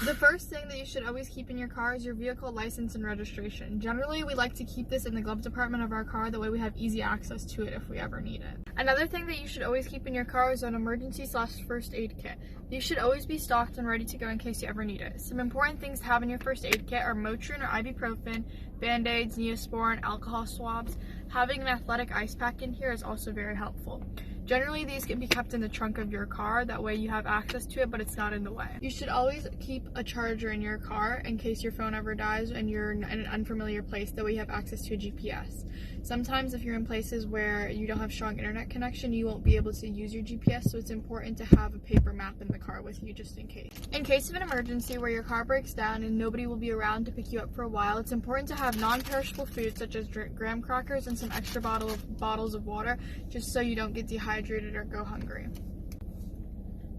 The first thing that you should always keep in your car is your vehicle license and registration. Generally, we like to keep this in the glove compartment of our car, that way we have easy access to it if we ever need it. Another thing that you should always keep in your car is an emergency/first aid kit. These should always be stocked and ready to go in case you ever need it. Some important things to have in your first aid kit are Motrin or ibuprofen, Band-Aids, Neosporin, alcohol swabs. Having an athletic ice pack in here is also very helpful. Generally, these can be kept in the trunk of your car, that way you have access to it, but it's not in the way. You should always keep a charger in your car in case your phone ever dies and you're in an unfamiliar place, that way you have access to a GPS. Sometimes if you're in places where you don't have strong internet connection, you won't be able to use your GPS, so it's important to have a paper map in the car with you just in case. In case of an emergency where your car breaks down and nobody will be around to pick you up for a while, it's important to have non-perishable foods such as graham crackers and some extra bottles of water, just so you don't get dehydrated or go hungry.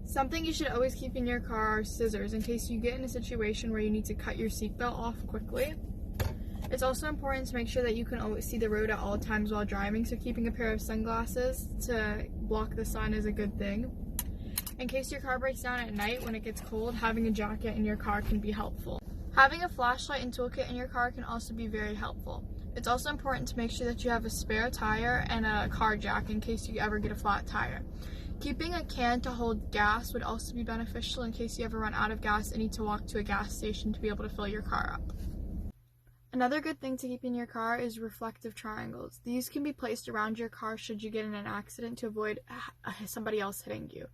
Something you should always keep in your car are scissors in case you get in a situation where you need to cut your seatbelt off quickly. It's also important to make sure that you can always see the road at all times while driving, so keeping a pair of sunglasses to block the sun is a good thing. In case your car breaks down at night when it gets cold, having a jacket in your car can be helpful. Having a flashlight and toolkit in your car can also be very helpful. It's also important to make sure that you have a spare tire and a car jack in case you ever get a flat tire. Keeping a can to hold gas would also be beneficial in case you ever run out of gas and need to walk to a gas station to be able to fill your car up. Another good thing to keep in your car is reflective triangles. These can be placed around your car should you get in an accident to avoid somebody else hitting you.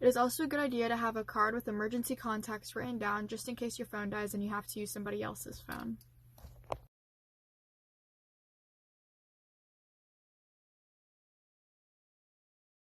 It is also a good idea to have a card with emergency contacts written down just in case your phone dies and you have to use somebody else's phone.